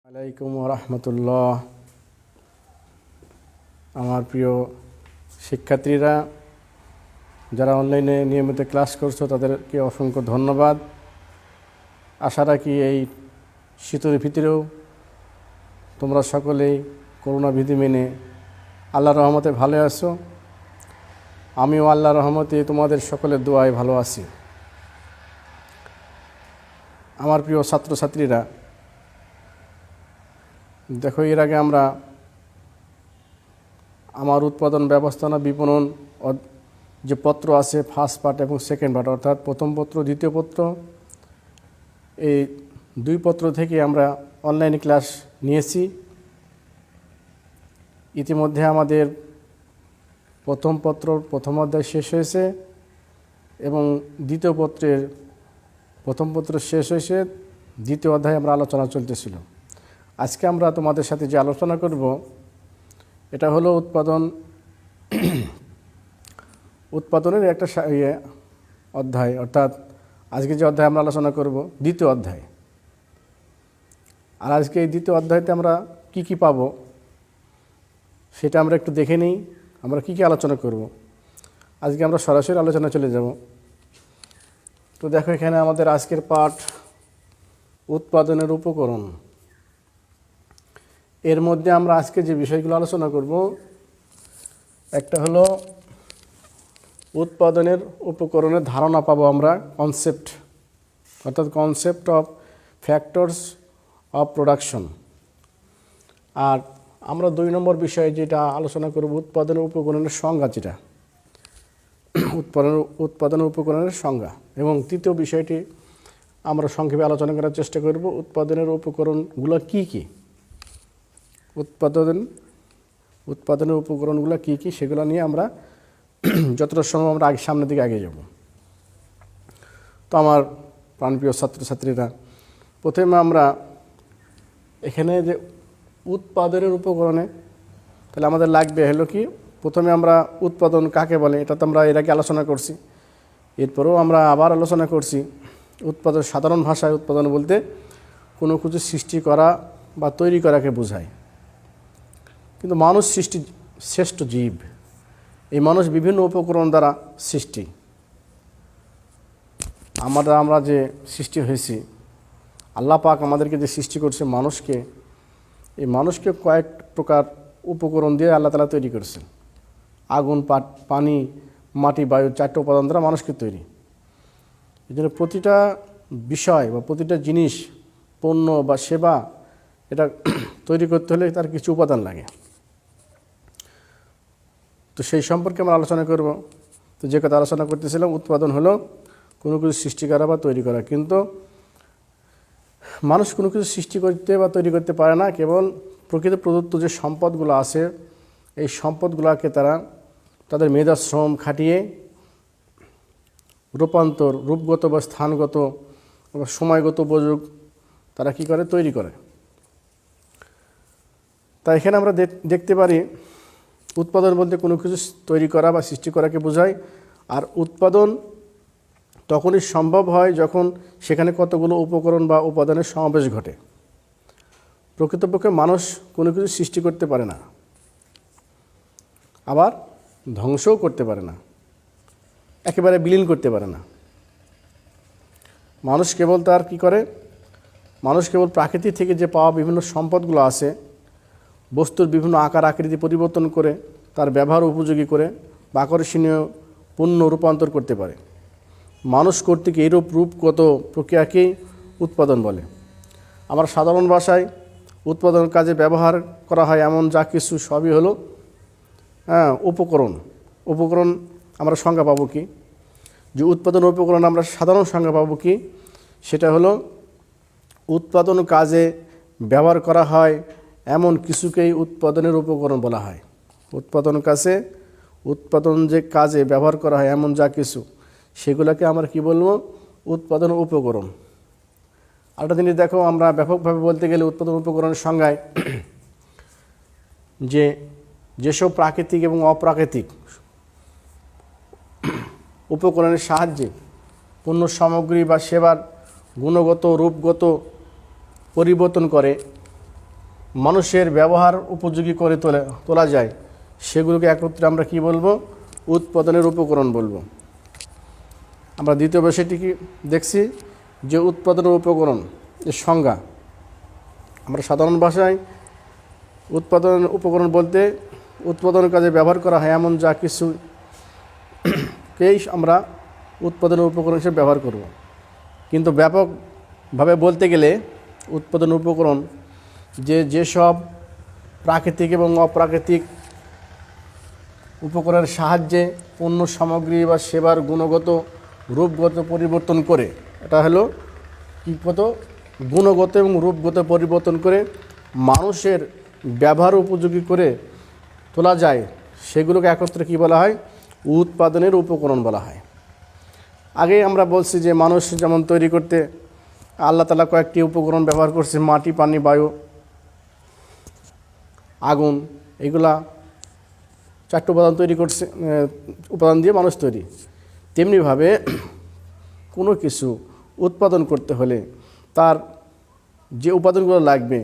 আলাইকুম রহমতুল্লাহ। আমার প্রিয় শিক্ষার্থীরা যারা অনলাইনে নিয়মিত ক্লাস করছো তাদেরকে অসংখ্য ধন্যবাদ। আশা রাখি এই শীতের ভিতরেও তোমরা সকলেই করোনা বিধি মেনে আল্লাহর রহমতে ভালো আছো। আমিও আল্লাহর রহমতে তোমাদের সকলের দোয়ায় ভালো আছি। আমার প্রিয় ছাত্রছাত্রীরা, দেখো, এর আগে আমরা আমার উৎপাদন ব্যবস্থাপনা বিপণন যে পত্র আছে ফার্স্ট পার্ট এবং সেকেন্ড পার্ট, অর্থাৎ প্রথম পত্র দ্বিতীয় পত্র, এই দুই পত্র থেকে আমরা অনলাইনে ক্লাস নিয়েছি। ইতিমধ্যে আমাদের প্রথম পত্র প্রথম অধ্যায় শেষ হয়েছে এবং দ্বিতীয় পত্রের প্রথম পত্র শেষ হয়েছে, দ্বিতীয় অধ্যায়ে আমরা আলোচনা চলতেছিল। আজকে আমরা তোমাদের সাথে যে আলোচনা করব এটা হলো উৎপাদনের একটা অধ্যায়, অর্থাৎ আজকে যে অধ্যায় আমরা আলোচনা করব দ্বিতীয় অধ্যায়। আর আজকে এই দ্বিতীয় অধ্যায়তে আমরা কি কি পাবো সেটা আমরা একটু দেখে নিই। আমরা কি কি আলোচনা করব। আজকে আমরা সরাসরি আলোচনা চলে যাব। তো দেখো, এখানে আমাদের আজকের পাঠ উৎপাদনের উপকরণ। এর মধ্যে আমরা আজকে যে বিষয়গুলো আলোচনা করব, একটা হলো উৎপাদনের উপকরণের ধারণা পাবো আমরা, কনসেপ্ট, অর্থাৎ concept of factors of production. আর আমরা 2 নম্বর বিষয়ে যেটা আলোচনা করব উৎপাদনের উপকরণের সংজ্ঞা, যেটা উৎপাদনের উপকরণের সংজ্ঞা। এবং তৃতীয় বিষয়টি আমরা সংক্ষেপে আলোচনা করার চেষ্টা করব উৎপাদনের উপকরণগুলো কি কি, উৎপাদনের উপকরণগুলো কি কি সেগুলো নিয়ে আমরা যতটা সম্ভব আমরা সামনের দিকে এগিয়ে যাব। তো আমার প্রাণপ্রিয় ছাত্রছাত্রীরা, প্রথমে আমরা এখানে যে উৎপাদনের উপকরণে তাহলে আমাদের লাগবে হলো কি, প্রথমে আমরা উৎপাদন কাকে বলে এটা তো আমরা এর আগে আলোচনা করছি। এরপরেও আমরা আবার আলোচনা করছি উৎপাদন। সাধারণ ভাষায় উৎপাদন বলতে কোনো কিছু সৃষ্টি করা বা তৈরি করাকে বোঝায়। কিন্তু মানুষ সৃষ্টি শ্রেষ্ঠ জীব। এই মানুষ বিভিন্ন উপকরণ দ্বারা সৃষ্টি। আমরা যে সৃষ্টি হয়েছি, আল্লাহ পাক আমাদেরকে যে সৃষ্টি করছে মানুষকে, এই মানুষকে কয়েক প্রকার উপকরণ দিয়ে আল্লাহ তাআলা তৈরি করেছেন। আগুন, পানি, মাটি, বায়ু, 4টে উপাদান দ্বারা মানুষকে তৈরি। এই জন্য প্রতিটা বিষয় বা প্রতিটা জিনিস, পণ্য বা সেবা, এটা তৈরি করতে হলে তার কিছু উপাদান লাগে। তো সেই সম্পর্কে আমরা আলোচনা করব। তো যে কথা আলোচনা করতেছিলাম, উৎপাদন হলো কোনো কিছু সৃষ্টি করা বা তৈরি করা। কিন্তু মানুষ কোনো কিছু সৃষ্টি করতে বা তৈরি করতে পারে না। কেবল প্রকৃত প্রদত্ত যে সম্পদগুলো আছে, এই সম্পদগুলোকে তারা তাদের মেধা শ্রম খাটিয়ে রূপান্তর, রূপগত বা স্থানগত বা সময়গত উপযোগ তারা কি করে, তৈরি করে। তাই এখানে আমরা দেখতে পারি উৎপাদন বলতে কোনো কিছু তৈরি করা বা সৃষ্টি করাকে বোঝায়। আর উৎপাদন তখনই সম্ভব হয় যখন সেখানে কতগুলো উপকরণ বা উপাদানের সমাবেশ ঘটে। প্রকৃতপক্ষে মানুষ কোনো কিছু সৃষ্টি করতে পারে না, আবার ধ্বংসও করতে পারে না, একেবারে বিলীন করতে পারে না। মানুষ কেবল তার কি করে, মানুষ কেবল প্রাকৃতিক থেকে যে পাওয়া বিভিন্ন সম্পদগুলো আছে, বস্তুর বিভিন্ন আকার আকৃতি পরিবর্তন করে তার ব্যবহার উপযোগী করে বা আকর্ষণীয় পণ্য রূপান্তর করতে পারে। মানুষ কর্তৃক এইরূপ রূপগত প্রক্রিয়াকেই উৎপাদন বলে। আমার সাধারণ ভাষায় উৎপাদন কাজে ব্যবহার করা হয় এমন যা কিছু সবই হলো উপকরণ। উপকরণ আমরা সংজ্ঞা পাবো কি, যে উৎপাদন উপকরণ আমরা সাধারণ সংজ্ঞা পাবো কি, সেটা হলো উৎপাদন কাজে ব্যবহার করা হয় এমন কিছুকেই উৎপাদনের উপকরণ বলা হয়। উৎপাদন যে কাজে ব্যবহার করা হয় এমন যা কিছু, সেগুলোকে আমরা কি বলবো, উৎপাদন উপকরণ। আরেকটা জিনিস দেখো, আমরা ব্যাপকভাবে বলতে গেলে উৎপাদন উপকরণের সংজ্ঞায় যেসব প্রাকৃতিক এবং অপ্রাকৃতিক উপকরণের সাহায্যে পণ্য সামগ্রী বা সেবার গুণগত রূপগত পরিবর্তন করে মানুষের ব্যবহার উপযোগী করে তোলা যায়, সেগুলোকে একত্রে আমরা কি বলবো? উৎপাদনের উপকরণ বলবো। আমরা দ্বিতীয় বিষয়টি কি দেখছি, যে উৎপাদনের উপকরণ এর সংজ্ঞা। আমরা সাধারণ ভাষায় উৎপাদনের উপকরণ বলতে উৎপাদনের কাজে ব্যবহার করা হয় এমন যা কিছুকেই আমরা উৎপাদনের উপকরণ হিসেবে ব্যবহার করব। কিন্তু ব্যাপকভাবে বলতে গেলে উৎপাদন উপকরণ যেসব প্রাকৃতিক এবং অপ্রাকৃতিক উপকরণের সাহায্যে পণ্য সামগ্রী বা সেবার গুণগত রূপগত পরিবর্তন করে, এটা হলো গুণগত এবং রূপগত পরিবর্তন করে মানুষের ব্যবহার উপযোগী করে তোলা যায়, সেগুলোকে একত্রে কি বলা হয়? উৎপাদনের উপকরণ বলা হয়। আগে আমরা বলছি যে মানুষ যেমন তৈরি করতে আল্লাহ তাআলা কয়েকটি উপকরণ ব্যবহার করছে, মাটি, পানি, বায়ু, আগুন, এগুলা 4টি উপাদান দিয়ে মানুষ তৈরি। তেমনিভাবে কোনো কিছু উৎপাদন করতে হলে তার যে উপাদানগুলো লাগবে,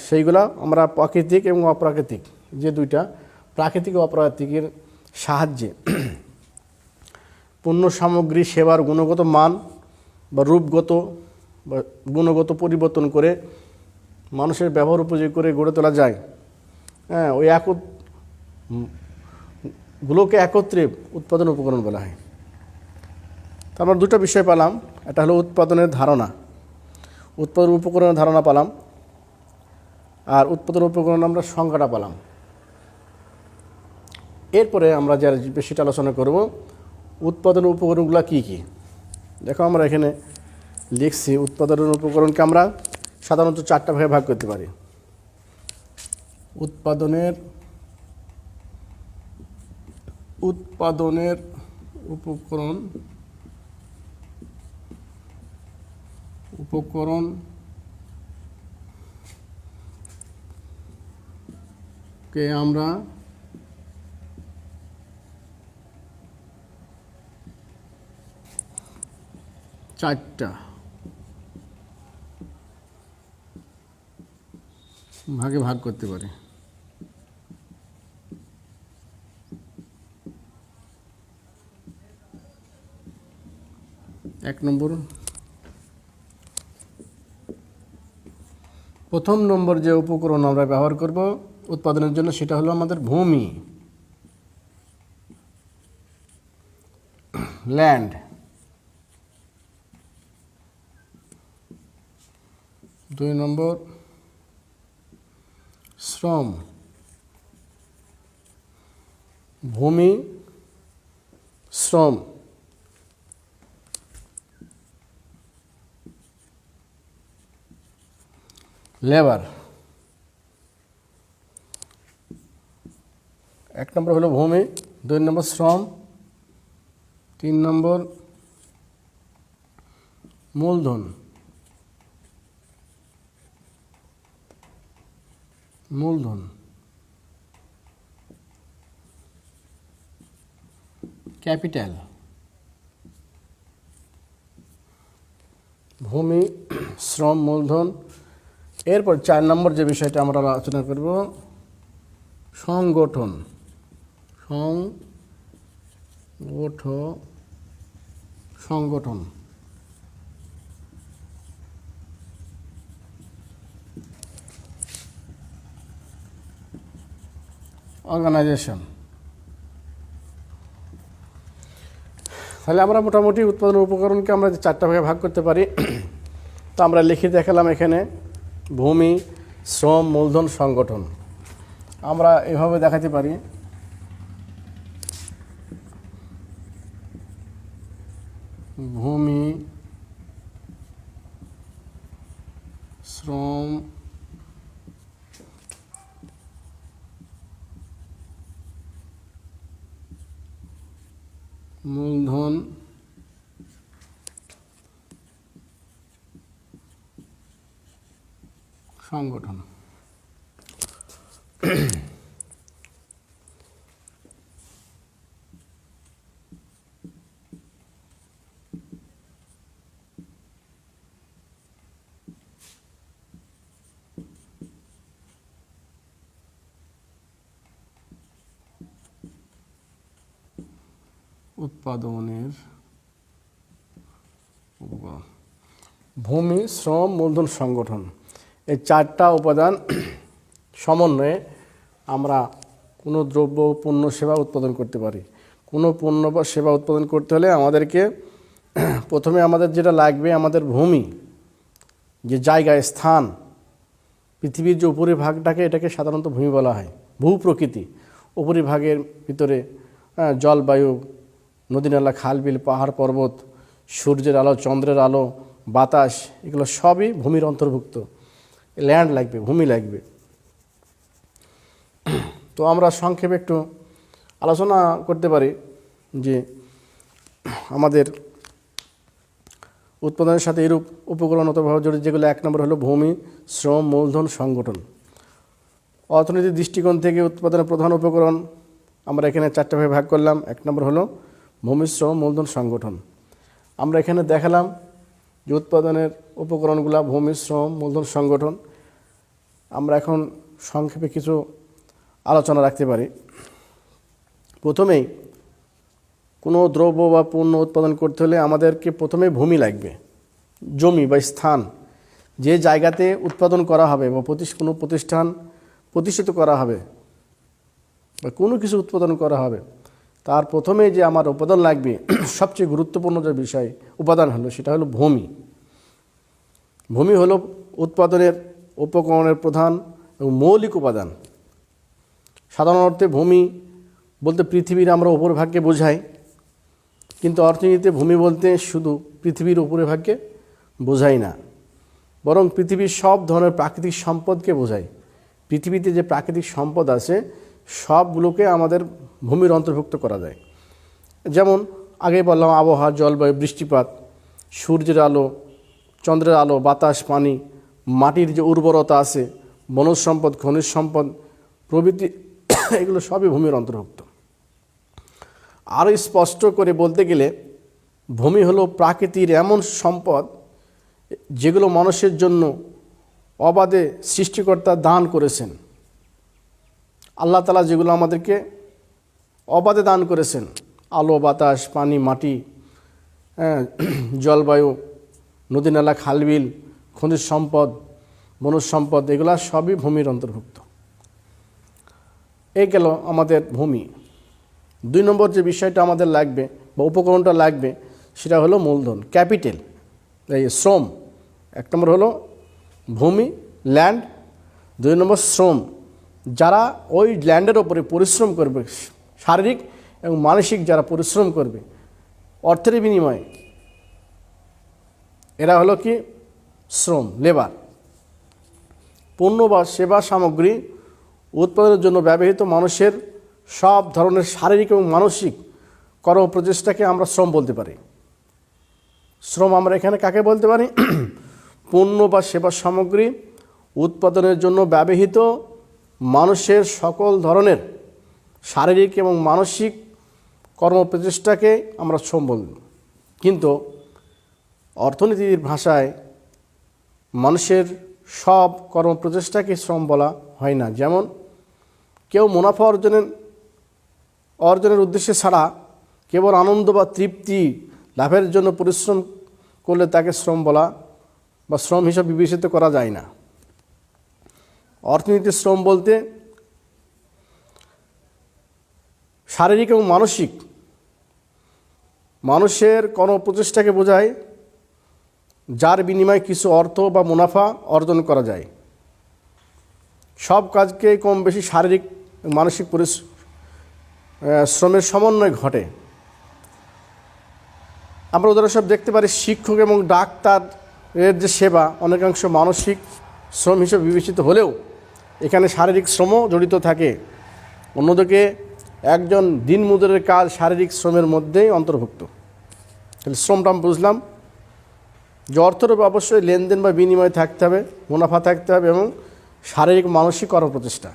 সেইগুলা আমরা প্রাকৃতিক এবং অপ্রাকৃতিক, যে দুইটা প্রাকৃতিক ও অপ্রাকৃতিকের সাহায্যে পণ্য সামগ্রী সেবার গুণগত মান বা রূপগত বা গুণগত পরিবর্তন করে মানুষের ব্যবহার উপযোগী করে গড়ে তোলা যায়। ওই গুলোকে একত্রে উৎপাদন উপকরণ বলা হয়। আমরা দুটো বিষয় পেলাম, এটা হলো উৎপাদনের ধারণা, উৎপাদন উপকরণের ধারণা পেলাম, আর উৎপাদন উপকরণ আমরা সংজ্ঞাটা পেলাম। এরপরে আমরা যে বেশিটা আলোচনা করব, উৎপাদন উপকরণগুলো কি কি। দেখো আমরা এখানে লিখছি, উৎপাদনের উপকরণকে আমরা সাধারণত 4টা ভাগে ভাগ করতে পারি। উৎপাদনের উপকরণ কে আমরা চারটা ভাগে ভাগ করতে পারি। প্রথম নম্বর যে উপকরণ আমরা ব্যবহার করব উৎপাদনের জন্য, সেটা হলো আমাদের ভূমি, ল্যান্ড। 2 নম্বর শ্রম, ভূমি, শ্রম। লেবার। 1 নম্বর হলো ভূমি, 2 নম্বর শ্রম, 3 নম্বর মূলধন, ক্যাপিটাল। ভূমি, শ্রম, মূলধন। এরপর 4 নম্বর যে বিষয়টা আমরা আলোচনা করব, সংগঠন। অর্গানাইজেশন। তাহলে আমরা মোটামুটি উৎপাদন উপকরণকে আমরা 4টা ভাগে ভাগ করতে পারি। তো আমরা লিখে দেখালাম এখানে ভূমি, শ্রম, মূলধন, সংগঠন। আমরা এভাবে দেখাতে পারি, ভূমি, শ্রম, মূলধন, সংগঠন। উৎপাদনের উপকরণ, ভূমি, শ্রম, মূলধন, সংগঠন, এই চারটা উপাদান সমন্বয়ে আমরা কোনো দ্রব্য, পণ্য, সেবা উৎপাদন করতে পারি। কোনো পণ্য বা সেবা উৎপাদন করতে হলে আমাদেরকে প্রথমে আমাদের যেটা লাগবে, আমাদের ভূমি, যে জায়গায়, স্থান, পৃথিবীর যে উপরিভাগটাকে, এটাকে সাধারণত ভূমি বলা হয়। ভূপ্রকৃতি, উপরিভাগের ভিতরে জলবায়ু, নদী-নালা, খাল, বিল, পাহাড়, পর্বত, সূর্যের আলো, চন্দ্রের আলো, বাতাস, এগুলো সবই ভূমির অন্তর্ভুক্ত। ল্যান্ড লাগবে, ভূমি লাগবে। তো আমরা সংক্ষেপে একটু আলোচনা করতে পারি যে আমাদের উৎপাদনের সাথে এরূপ উপকরণগতভাবে জড়িত যেগুলো, 1 নম্বর হলো ভূমি, শ্রম, মূলধন, সংগঠন। অর্থনীতির দৃষ্টিকোণ থেকে উৎপাদনের প্রধান উপকরণ আমরা এখানে 4টা ভাগে ভাগ করলাম। 1 নম্বর হলো ভূমি, শ্রম, মূলধন, সংগঠন। আমরা এখানে দেখালাম যে উৎপাদনের উপকরণগুলো ভূমি, শ্রম, মূলধন, সংগঠন। আমরা এখন সংক্ষেপে কিছু আলোচনা রাখতে পারি। প্রথমেই কোনো দ্রব্য বা পণ্য উৎপাদন করতে হলে আমাদেরকে প্রথমে ভূমি লাগবে, জমি বা স্থান, যে জায়গাতে উৎপাদন করা হবে বা কোনো প্রতিষ্ঠান প্রতিষ্ঠিত করা হবে বা কোনো কিছু উৎপাদন করা হবে, তার প্রথমে যে আমার উপাদান লাগবে, সবচেয়ে গুরুত্বপূর্ণ যে বিষয় উপাদান হলো, সেটা হলো ভূমি। ভূমি হলো উৎপাদনের উপকরণের প্রধান এবং মৌলিক উপাদান। সাধারণ অর্থে ভূমি বলতে পৃথিবীর আমরা উপরিভাগকে বোঝাই, কিন্তু অর্থনীতিতে ভূমি বলতে শুধু পৃথিবীর উপরিভাগকে বোঝাই না, বরং পৃথিবীর সব ধরনের প্রাকৃতিক সম্পদকে বোঝায়। পৃথিবীতে যে প্রাকৃতিক সম্পদ আছে সবগুলোকে আমাদের ভূমির অন্তর্ভুক্ত করা যায়। যেমন আগেই বললাম, আবহাওয়া, জলবায়ু, বৃষ্টিপাত, সূর্যের আলো, চন্দ্রের আলো, বাতাস, পানি, মাটির যে উর্বরতা আছে, বনজ সম্পদ, খনিজ সম্পদ প্রভৃতি, এগুলো সবই ভূমির অন্তর্ভুক্ত। আরও স্পষ্ট করে বলতে গেলে ভূমি হলো প্রাকৃতির এমন সম্পদ যেগুলো মানুষের জন্য অবাধে সৃষ্টিকর্তা দান করেছেন। আল্লাহ তাআলা যেগুলো আমাদেরকে অবাধে দান করেছেন, আলো, বাতাস, পানি, মাটি, জলবায়ু, নদী-নালা, খালবিল, খনিজ সম্পদ, বনজ সম্পদ, এগুলো সবই ভূমির অন্তর্ভুক্ত। এই গেল আমাদের ভূমি। 2 নম্বর যে বিষয়টা আমাদের লাগবে বা উপকরণটা লাগবে, সেটা হলো মূলধন, ক্যাপিটাল, এই শ্রম। 1 নম্বর হলো ভূমি, ল্যান্ড। 2 নম্বর শ্রম, যারা ওই ল্যান্ডের ওপরে পরিশ্রম করবে, শারীরিক এবং মানসিক যারা পরিশ্রম করবে অর্থের বিনিময়ে, এরা হলো কি শ্রম, লেবার। পণ্য বা সেবা সামগ্রী উৎপাদনের জন্য ব্যবহৃত মানুষের সব ধরনের শারীরিক এবং মানসিক কর্মপ্রচেষ্টাকে আমরা শ্রম বলতে পারি। শ্রম আমরা এখানে কাকে বলতে পারি? পণ্য বা সেবা সামগ্রী উৎপাদনের জন্য ব্যবহৃত মানুষের সকল ধরনের শারীরিক এবং মানসিক কর্মপ্রচেষ্টাকে আমরা শ্রম বলব। কিন্তু অর্থনীতির ভাষায় মানুষের সব কর্মপ্রচেষ্টাকে শ্রম বলা হয় না। যেমন কেউ মুনাফা অর্জনের উদ্দেশ্যে ছাড়া কেবল আনন্দ বা তৃপ্তি লাভের জন্য পরিশ্রম করলে তাকে শ্রম বলা বা শ্রম হিসাবে বিবেচিত করা যায় না। অর্থনীতির শ্রম বলতে শারীরিক এবং মানসিক মানুষের কর্মপ্রচেষ্টাকে বোঝায়, যার বিনিময়ে কিছু অর্থ বা মুনাফা অর্জন করা যায়। সব কাজকে কম বেশি শারীরিক মানসিক শ্রমের সমন্বয় ঘটে। আমরা উদাহরণস্বরূপ দেখতে পারি, শিক্ষক এবং ডাক্তারের যে সেবা অনেকাংশ মানসিক শ্রম হিসেবে বিবেচিত হলেও এখানে শারীরিক শ্রমও জড়িত থাকে। অন্যদিকে একজন দিনমজুরের কাজ শারীরিক শ্রমের মধ্যেই অন্তর্ভুক্ত। তাহলে শ্রমটা আমরা বুঝলাম যে অর্থের অবশ্যই লেনদেন বা বিনিময় থাকতে হবে, মুনাফা থাকতে হবে এবং শারীরিক মানসিক কর্মপ্রচেষ্টা।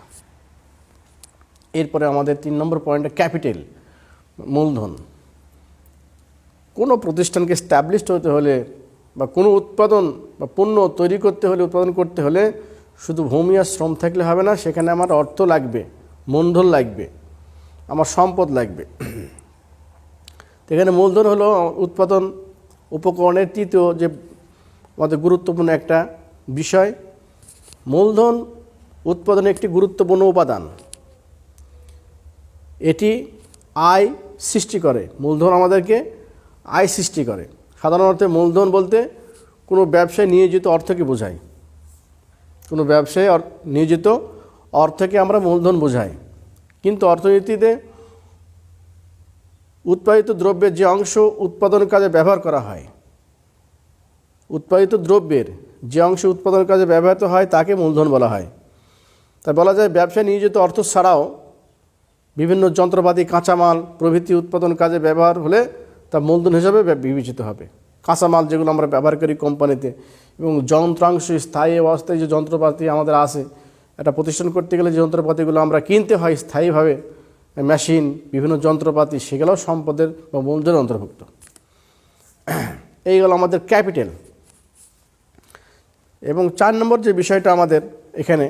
এরপরে আমাদের 3 নম্বর পয়েন্টে ক্যাপিটাল, মূলধন। কোনো প্রতিষ্ঠানকে এস্টাবলিশড হতে হলে বা কোনো উৎপাদন বা পণ্য তৈরি করতে হলে, উৎপাদন করতে হলে শুধু ভূমি আর শ্রম থাকলে হবে না, সেখানে আমার অর্থ লাগবে, মূলধন লাগবে, আমার সম্পদ লাগবে। তো এখানে মূলধন হলো উৎপাদন উপকরণের তৃতীয় যে আমাদের গুরুত্বপূর্ণ একটা বিষয়। মূলধন উৎপাদনের একটি গুরুত্বপূর্ণ উপাদান। এটি আয় সৃষ্টি করে। মূলধন আমাদেরকে আয় সৃষ্টি করে। সাধারণত মূলধন বলতে কোনো ব্যবসায় নিয়োজিত অর্থকে বোঝায়। কোনো ব্যবসায় নিয়োজিত অর্থকে আমরা মূলধন বোঝাই। কিন্তু অর্থনীতিতে উৎপাদিত দ্রব্যের যে অংশ উৎপাদন কাজে ব্যবহার করা হয়, উৎপাদিত দ্রব্যের যে অংশ উৎপাদন কাজে ব্যবহৃত হয় তাকে মূলধন বলা হয়। তাই বলা যায় ব্যবসায় নিয়োজিত অর্থ ছাড়াও বিভিন্ন যন্ত্রপাতি, কাঁচামাল প্রভৃতি উৎপাদন কাজে ব্যবহার হলে তা মূলধন হিসাবে বিবেচিত হবে। কাঁচামাল যেগুলো আমরা ব্যবহার করি কোম্পানিতে, এবং যন্ত্রাংশ, স্থায়ী অস্থায়ী যে যন্ত্রপাতি আমাদের আছে, একটা প্রতিষ্ঠান করতে গেলে যে যন্ত্রপাতিগুলো আমরা কিনতে হয় স্থায়ীভাবে, মেশিন, বিভিন্ন যন্ত্রপাতি, সেগুলোও সম্পদের বা মূলধনের অন্তর্ভুক্ত। এইগুলো আমাদের ক্যাপিটাল। এবং 4 নম্বর যে বিষয়টা আমাদের এখানে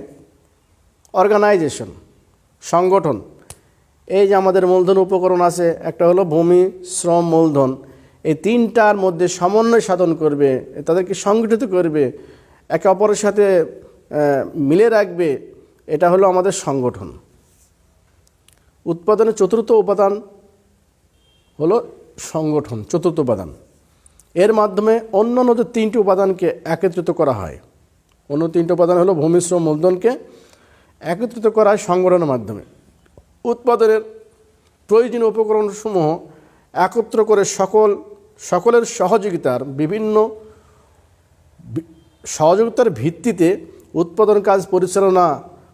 অর্গানাইজেশন, সংগঠন। এই যে আমাদের মূলধন উপকরণ আছে, একটা হলো ভূমি, শ্রম, মূলধন। এই তিনটার মধ্যে সমন্বয় সাধন করবে, তাদেরকে সংগঠিত করবে, একে অপরের সাথে মিলে রাখবে, এটা হলো আমাদের সংগঠন। উৎপাদনের চতুর্থ উপাদান হলো সংগঠন, চতুর্থ উপাদান। এর মাধ্যমে অন্যান্য যে 3টি উপাদানকে একত্রিত করা হয়। অন্য 3টি উপাদান হলো ভূমি, শ্রম, মূলধনকে একত্রিত করা হয় সংগঠনের মাধ্যমে। উৎপাদনের প্রয়োজনীয় উপকরণসমূহ একত্র করে সকলের সহযোগিতার ভিত্তিতে উৎপাদন কাজ পরিচালনা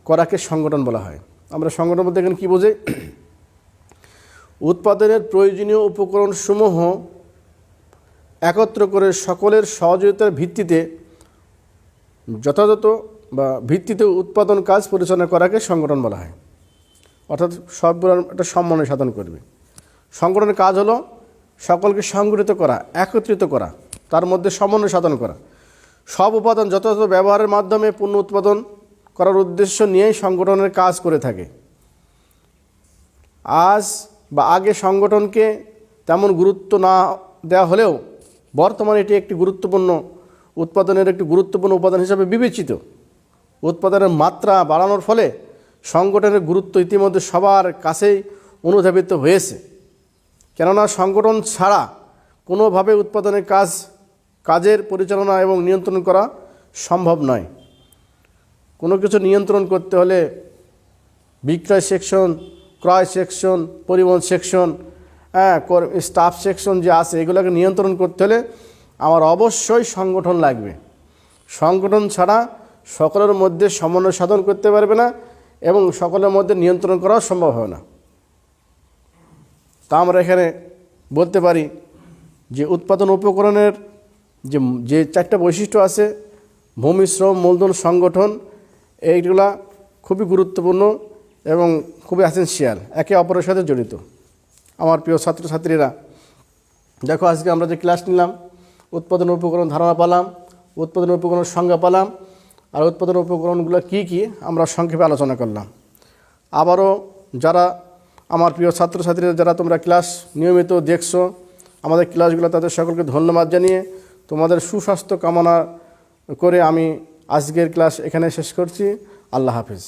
করাকে সংগঠন বলা হয়। আমরা সংগঠন বলতে এখানে কী বোঝাই? উৎপাদনের প্রয়োজনীয় উপকরণসমূহ একত্র করে সকলের সহযোগিতার ভিত্তিতে ভিত্তিতে উৎপাদন কাজ পরিচালনা করাকে সংগঠন বলা হয়। অর্থাৎ সবগুলোর একটা সমন্বয় সাধন করবে। সংগঠনের কাজ হলো সকলকে সংগঠিত করা, একত্রিত করা, তার মধ্যে সমন্বয় সাধন করা। সব উপাদান যথাযথ ব্যবহারের মাধ্যমে পণ্য উৎপাদন করার উদ্দেশ্য নিয়েই সংগঠনের কাজ করে থাকে। আগে সংগঠনকে তেমন গুরুত্ব না দেওয়া হলেও বর্তমানে এটি একটি উৎপাদনের একটি গুরুত্বপূর্ণ উপাদান হিসাবে বিবেচিত। উৎপাদনের মাত্রা বাড়ানোর ফলে সংগঠনের গুরুত্ব ইতিমধ্যে সবার কাছেই অনুধাবিত হয়েছে। কেননা সংগঠন ছাড়া কোনোভাবে উৎপাদনের কাজের পরিচালনা এবং নিয়ন্ত্রণ করা সম্ভব নয়। কোনো কিছু নিয়ন্ত্রণ করতে হলে বিক্রয় সেকশন, ক্রয় সেকশন, পরিবহন সেকশন, স্টাফ সেকশন যে আছে, এগুলোকে নিয়ন্ত্রণ করতে হলে আমার অবশ্যই সংগঠন লাগবে। সংগঠন ছাড়া সকলের মধ্যে সমন্বয় সাধন করতে পারবে না এবং সকলের মধ্যে নিয়ন্ত্রণ করাও সম্ভব হবে না। তা আমরা এখানে বলতে পারি যে উৎপাদন উপকরণের যে 4টা বৈশিষ্ট্য আছে, ভূমি, শ্রম, মূলধন, সংগঠন, এইগুলা খুবই গুরুত্বপূর্ণ এবং খুবই এসেনশিয়াল, একে অপরের সাথে জড়িত। আমার প্রিয় ছাত্রছাত্রীরা, দেখো আজকে আমরা যে ক্লাস নিলাম, উৎপাদন উপকরণ ধারণা পেলাম, উৎপাদন উপকরণের সংজ্ঞা পেলাম, আর উৎপাদন উপকরণগুলো কী কী আমরা সংক্ষেপে আলোচনা করলাম। আবারও যারা আমার প্রিয় ছাত্রছাত্রীরা, যারা তোমরা ক্লাস নিয়মিত দেখছো আমাদের ক্লাসগুলো, তাদের সকলকে ধন্যবাদ জানিয়ে তোমাদের সুস্বাস্থ্য কামনা করে আমি আজকের ক্লাস এখানে শেষ করছি। আল্লাহ হাফেজ।